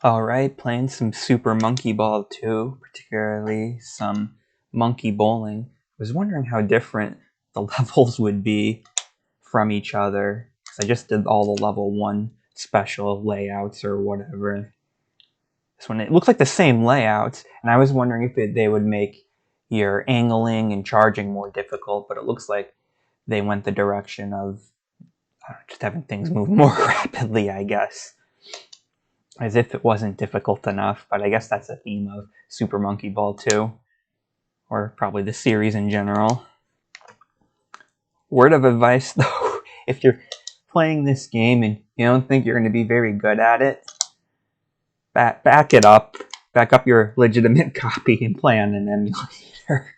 Alright, playing some Super Monkey Ball 2, particularly some Monkey Bowling. I was wondering how different the levels would be from each other, because I just did all the level 1 special layouts or whatever. This one, it looks like the same layouts, and I was wondering if they would make your angling and charging more difficult, but it looks like they went the direction of just having things move more rapidly, I guess. As if it wasn't difficult enough, but I guess that's a theme of Super Monkey Ball 2, or probably the series in general. Word of advice, though, if you're playing this game and you don't think you're going to be very good at it, back it up. Back up your legitimate copy and play on an emulator.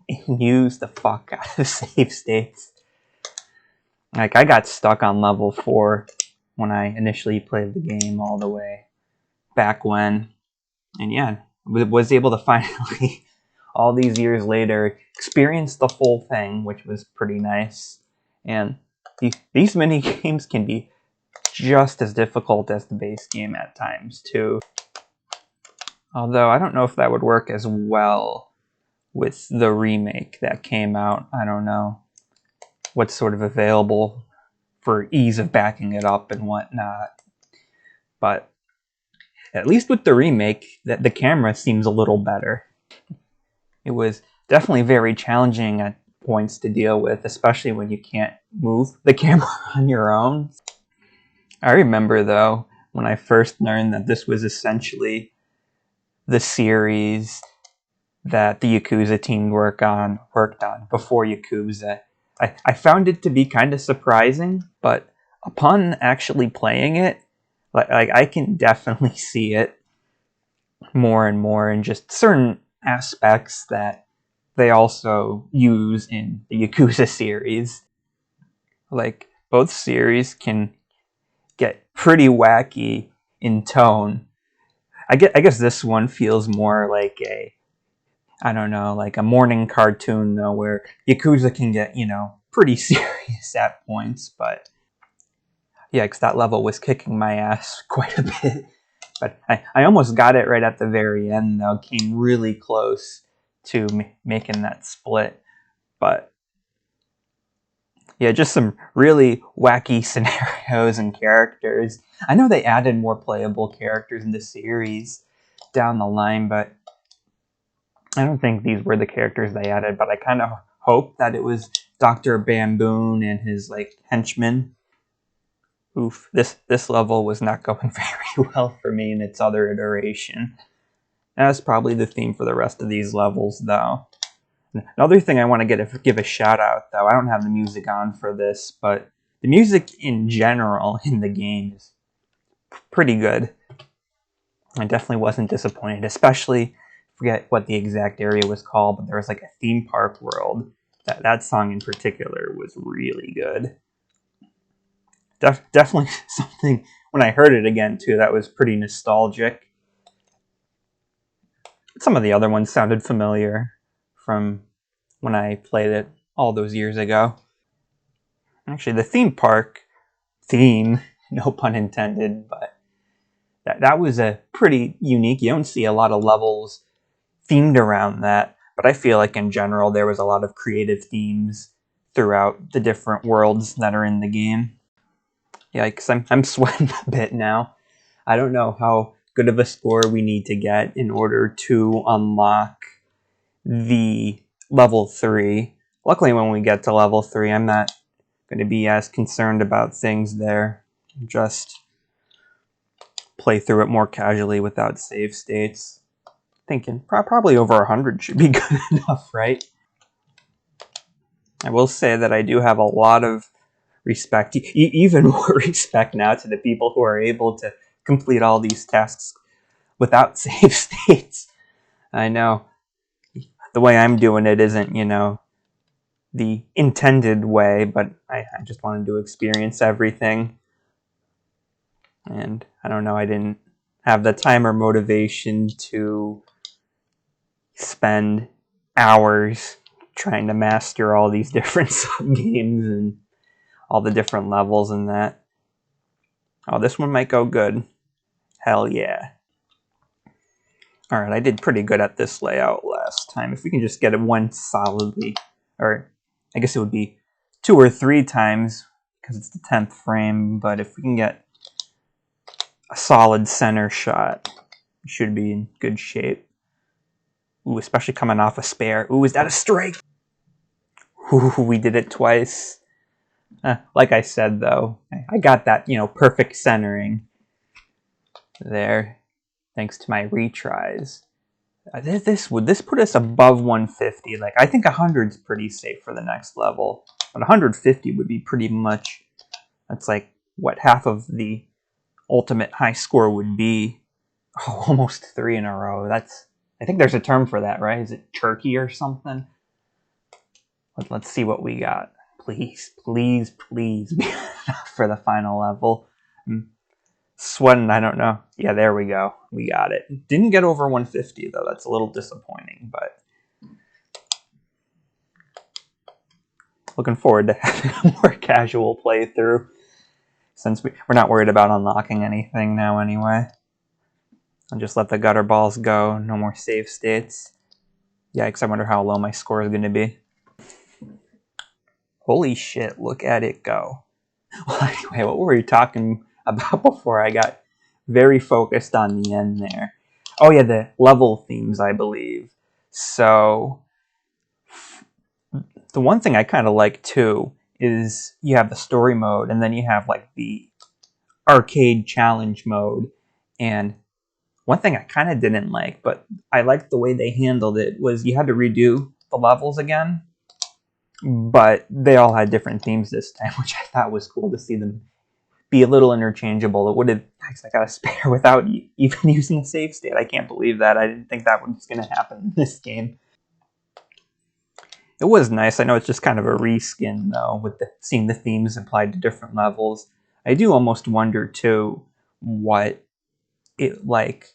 And use the fuck out of save states. Like, I got stuck on level 4 when I initially played the game all the way back when. And yeah, was able to finally, all these years later, experience the full thing, which was pretty nice. And these mini games can be just as difficult as the base game at times, too. Although, I don't know if that would work as well with the remake that came out. I don't know what's sort of available for ease of backing it up and whatnot. But at least with the remake, the camera seems a little better. It was definitely very challenging at points to deal with, especially when you can't move the camera on your own. I remember, though, when I first learned that this was essentially the series that the Yakuza team worked on before Yakuza. I found it to be kind of surprising, but upon actually playing it, like I can definitely see it more and more in just certain aspects that they also use in the Yakuza series. Like, both series can get pretty wacky in tone. I guess this one feels more like like a morning cartoon, though, where Yakuza can get, pretty serious at points, but yeah, because that level was kicking my ass quite a bit. But I almost got it right at the very end, though. Came really close to making that split. But yeah, just some really wacky scenarios and characters. I know they added more playable characters in the series down the line, but I don't think these were the characters they added. But I kind of hope that it was Dr. Bamboon and his, henchmen. Oof, this level was not going very well for me in its other iteration. That's probably the theme for the rest of these levels, though. Another thing I want to give a shout out, though, I don't have the music on for this, but the music in general in the game is pretty good. I definitely wasn't disappointed, especially, I forget what the exact area was called, but there was like a theme park world. That song in particular was really good. Definitely something, when I heard it again, too, that was pretty nostalgic. Some of the other ones sounded familiar from when I played it all those years ago. Actually, the theme park theme, no pun intended, but that was a pretty unique. You don't see a lot of levels themed around that, but I feel like in general there was a lot of creative themes throughout the different worlds that are in the game. Yeah, because I'm sweating a bit now. I don't know how good of a score we need to get in order to unlock the level 3. Luckily, when we get to level 3, I'm not going to be as concerned about things there. Just play through it more casually without save states. Thinking probably over 100 should be good enough, right? I will say that I do have a lot of respect, even more respect now, to the people who are able to complete all these tasks without save states. I know the way I'm doing it isn't, the intended way, but I just wanted to experience everything. And I don't know, I didn't have the time or motivation to spend hours trying to master all these different sub-games and all the different levels and that. Oh, this one might go good. Hell yeah. Alright, I did pretty good at this layout last time. If we can just get it one solidly, or I guess it would be 2 or 3 times, because it's the 10th frame, but if we can get a solid center shot, we should be in good shape. Ooh, especially coming off a spare. Ooh, is that a strike? Ooh, we did it twice. Like I said, though, I got that, perfect centering there, thanks to my retries. Would this put us above 150? Like, I think 100 is pretty safe for the next level, but 150 would be pretty much, that's like what half of the ultimate high score would be. Oh, almost 3 in a row. I think there's a term for that, right? Is it turkey or something? Let's see what we got. Please, please, please be enough for the final level. I'm sweating, I don't know. Yeah, there we go. We got it. Didn't get over 150, though. That's a little disappointing, but looking forward to having a more casual playthrough, since we're not worried about unlocking anything now anyway. I'll just let the gutter balls go. No more save states. Yikes, I wonder how low my score is going to be. Holy shit, look at it go. Well, anyway, what were we talking about before I got very focused on the end there? Oh yeah, the level themes, I believe. So, the one thing I kind of like too is you have the story mode, and then you have like the arcade challenge mode. And one thing I kind of didn't like, but I liked the way they handled it, was you had to redo the levels again. But they all had different themes this time, which I thought was cool to see them be a little interchangeable. It would have, I got a spare without even using a save state. I can't believe that. I didn't think that was going to happen in this game. It was nice. I know it's just kind of a reskin, though, with seeing the themes applied to different levels. I do almost wonder, too, what it, like,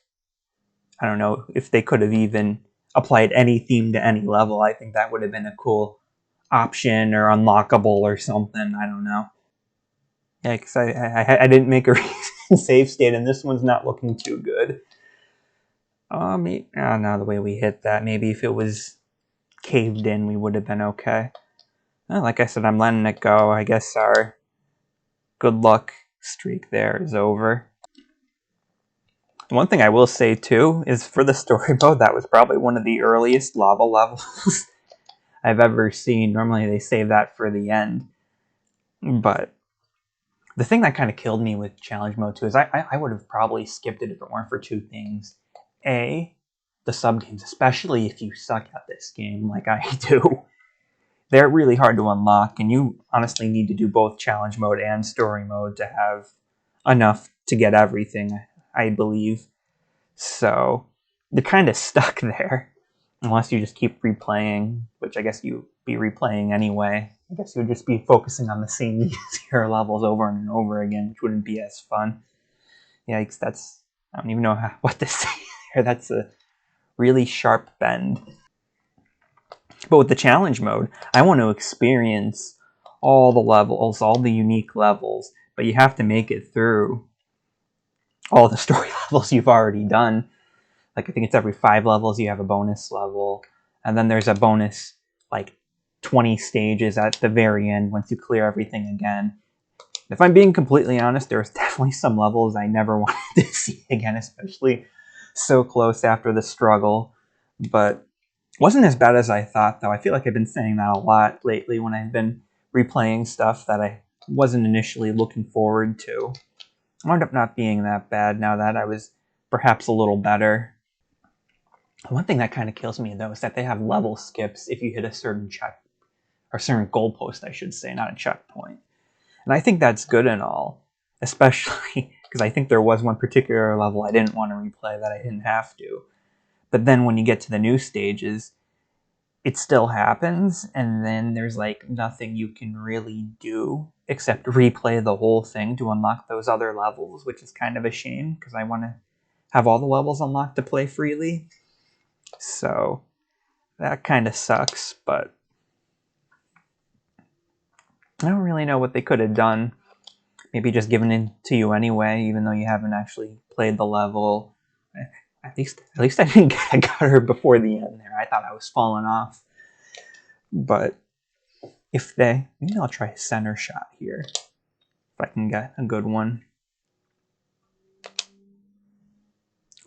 I don't know, if they could have even applied any theme to any level. I think that would have been a cool option or unlockable or something. I don't know. Yeah, because I didn't make a save state, and this one's not looking too good. Oh, no, the way we hit that, maybe if it was caved in, we would have been okay. Well, like I said, I'm letting it go. I guess our good luck streak there is over. One thing I will say, too, is for the story mode, that was probably one of the earliest lava levels I've ever seen. Normally they save that for the end. But the thing that kind of killed me with challenge mode, too, is I would have probably skipped it if it weren't for 2 things. A, the sub-games, especially if you suck at this game like I do. They're really hard to unlock, and you honestly need to do both challenge mode and story mode to have enough to get everything, I believe. So, you're kind of stuck there, unless you just keep replaying, which I guess you'd be replaying anyway. I guess you would just be focusing on the same easier levels over and over again, which wouldn't be as fun. Yikes, I don't even know what to say there. That's a really sharp bend. But with the challenge mode, I want to experience all the levels, all the unique levels, but you have to make it through all the story levels you've already done. Like, I think it's every 5 levels you have a bonus level, and then there's a bonus, like, 20 stages at the very end once you clear everything again. If I'm being completely honest, there's definitely some levels I never wanted to see again, especially so close after the struggle. But wasn't as bad as I thought, though. I feel like I've been saying that a lot lately when I've been replaying stuff that I wasn't initially looking forward to. It wound up not being that bad now that I was perhaps a little better. One thing that kind of kills me, though, is that they have level skips if you hit a certain certain goalpost, I should say, not a checkpoint. And I think that's good and all, especially because I think there was one particular level I didn't want to replay that I didn't have to. But then when you get to the new stages, it still happens, and then there's like nothing you can really do except replay the whole thing to unlock those other levels, which is kind of a shame because I want to have all the levels unlocked to play freely. So that kind of sucks, but I don't really know what they could have done. maybe just given it to you anyway, even though you haven't actually played the level. At least I didn't I got her before the end there. I thought I was falling off. But maybe I'll try a center shot here if I can get a good one.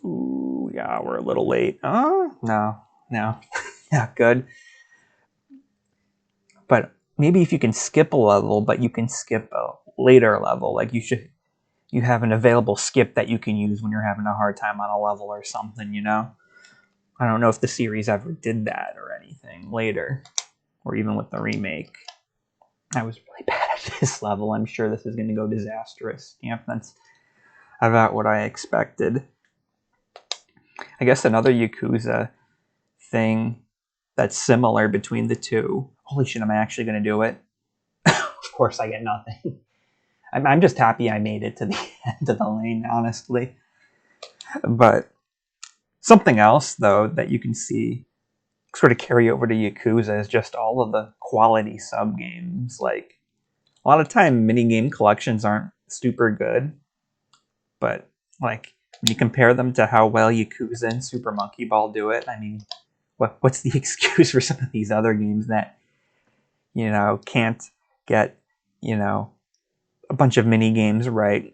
Ooh, yeah, we're a little late. Oh, no, not good. But maybe if you can skip a level, but you can skip a later level, like you have an available skip that you can use when you're having a hard time on a level or something, you know? I don't know if the series ever did that or anything later, or even with the remake. I was really bad at this level. I'm sure this is going to go disastrous. Yep, that's about what I expected. I guess another Yakuza thing that's similar between the two. Holy shit, am I actually going to do it? Of course I get nothing. I'm just happy I made it to the end of the lane, honestly. But something else, though, that you can see sort of carry over to Yakuza is just all of the quality sub-games. Like, a lot of time mini-game collections aren't super good, but, like, when you compare them to how well Yakuza and Super Monkey Ball do it, I mean, what's the excuse for some of these other games that, you know, can't get, you know, a bunch of mini games right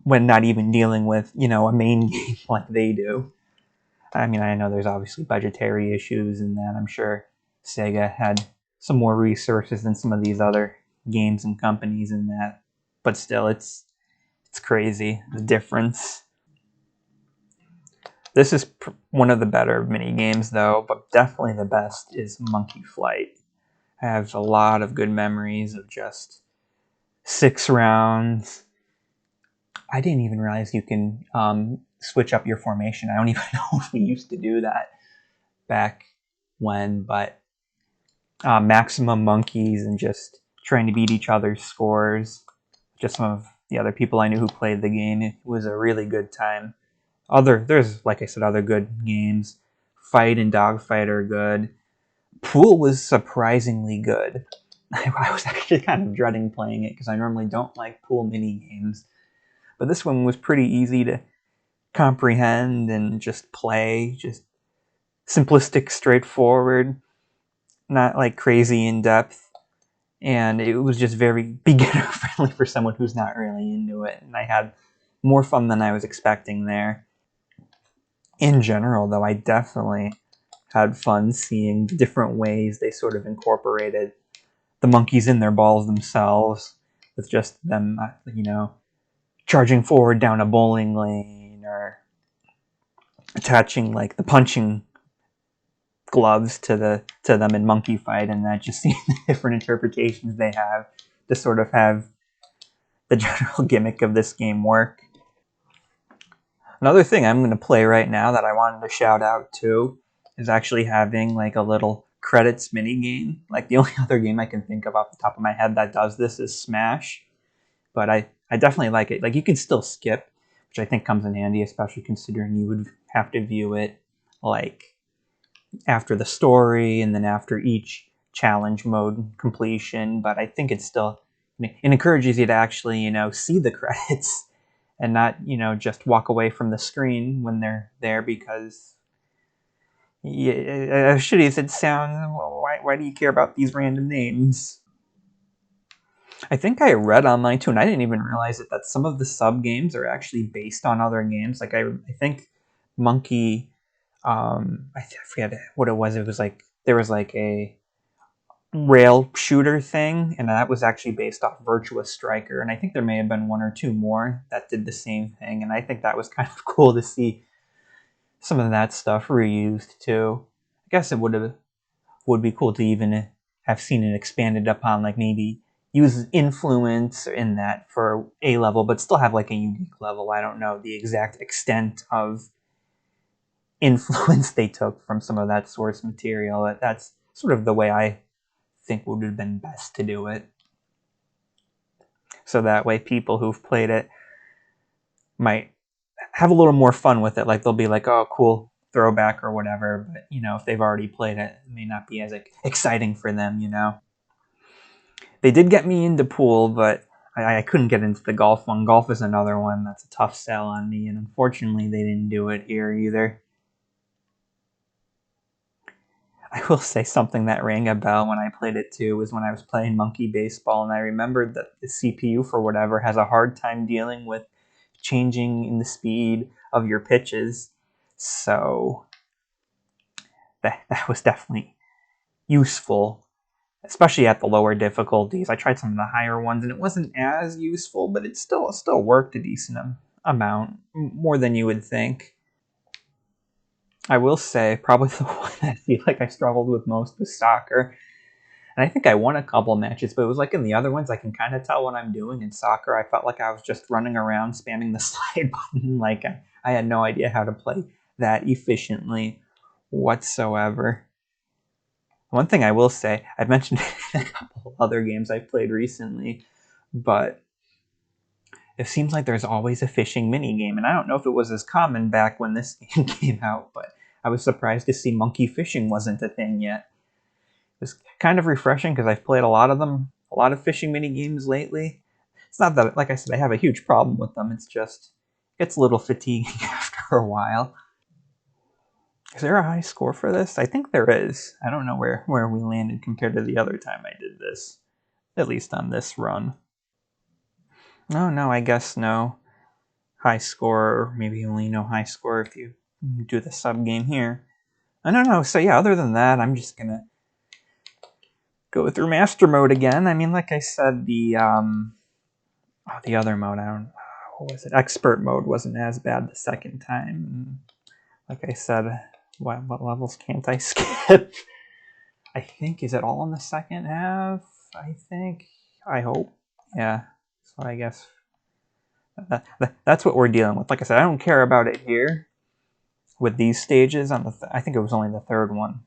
when not even dealing with, you know, a main game like they do. I mean, I know there's obviously budgetary issues in that. I'm sure Sega had some more resources than some of these other games and companies in that. But still, it's crazy, the difference. This is one of the better mini games, though, but definitely the best is Monkey Flight. I have a lot of good memories of just 6 rounds. I didn't even realize you can switch up your formation. I don't even know if we used to do that back when, but maximum monkeys and just trying to beat each other's scores. Just some of the other people I knew who played the game. It was a really good time. There's, like I said, other good games. Fight and Dogfight are good. Pool was surprisingly good. I was actually kind of dreading playing it because I normally don't like pool mini games. But this one was pretty easy to comprehend and just play. Just simplistic, straightforward, not like crazy in depth. And it was just very beginner friendly for someone who's not really into it. And I had more fun than I was expecting there. In general, though, I definitely had fun seeing the different ways they sort of incorporated the monkeys in their balls themselves, with just them, you know, charging forward down a bowling lane or attaching like the punching gloves to them in Monkey Fight, and that just seeing the different interpretations they have to sort of have the general gimmick of this game work. Another thing I'm going to play right now that I wanted to shout out to is actually having like a little credits mini game. Like the only other game I can think of off the top of my head that does this is Smash, but I definitely like it. Like you can still skip, which I think comes in handy, especially considering you would have to view it like after the story and then after each challenge mode completion. But I think it's still, it encourages you to actually, you know, see the credits and not, you know, just walk away from the screen when they're there, because as shitty as it sounds, why do you care about these random names? I think I read online too, and I didn't even realize it, that some of the sub games are actually based on other games. Like I think Monkey, I forget what it was. It was like there was like a rail shooter thing, and that was actually based off Virtua Striker. And I think there may have been one or two more that did the same thing. And I think that was kind of cool to see some of that stuff reused too. I guess it would be cool to even have seen it expanded upon, like maybe use influence in that for a level, but still have like a unique level. I don't know the exact extent of influence they took from some of that source material. That's sort of the way I think would have been best to do it. So that way people who've played it might have a little more fun with it. Like they'll be like, oh, cool throwback or whatever. But, you know, if they've already played it, it may not be as exciting for them, you know. They did get me into pool, but I couldn't get into the golf one. Golf is another one that's a tough sell on me, and unfortunately they didn't do it here either. I will say something that rang a bell when I played it too was when I was playing Monkey Baseball, and I remembered that the CPU, for whatever, has a hard time dealing with changing in the speed of your pitches. So that was definitely useful, especially at the lower difficulties. I tried some of the higher ones, and it wasn't as useful, but it still worked a decent amount, more than you would think. I will say, probably the one I feel like I struggled with most was soccer. And I think I won a couple matches, but it was like in the other ones, I can kind of tell what I'm doing. In soccer, I felt like I was just running around spamming the slide button. Like I had no idea how to play that efficiently whatsoever. One thing I will say, I've mentioned a couple other games I've played recently, but it seems like there's always a fishing minigame. And I don't know if it was as common back when this game came out, but I was surprised to see monkey fishing wasn't a thing yet. It was kind of refreshing because I've played a lot of them, a lot of fishing mini games lately. It's not that, like I said, I have a huge problem with them. It's just, it's a little fatiguing after a while. Is there a high score for this? I think there is. I don't know where we landed compared to the other time I did this, at least on this run. No, I guess no high score, or maybe only no high score if you do the sub game here. I don't know. So yeah, other than that, I'm just gonna go through master mode again. I mean, like I said, the other mode, I don't, what was it? Expert mode wasn't as bad the second time. Like I said, what levels can't I skip? I think, is it all in the second half? I think. I hope. Yeah. So I guess that's what we're dealing with. Like I said, I don't care about it here with these stages. On I think it was only the third one,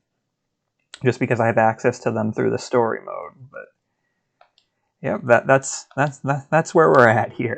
just because I have access to them through the story mode. But yeah, that's where we're at here.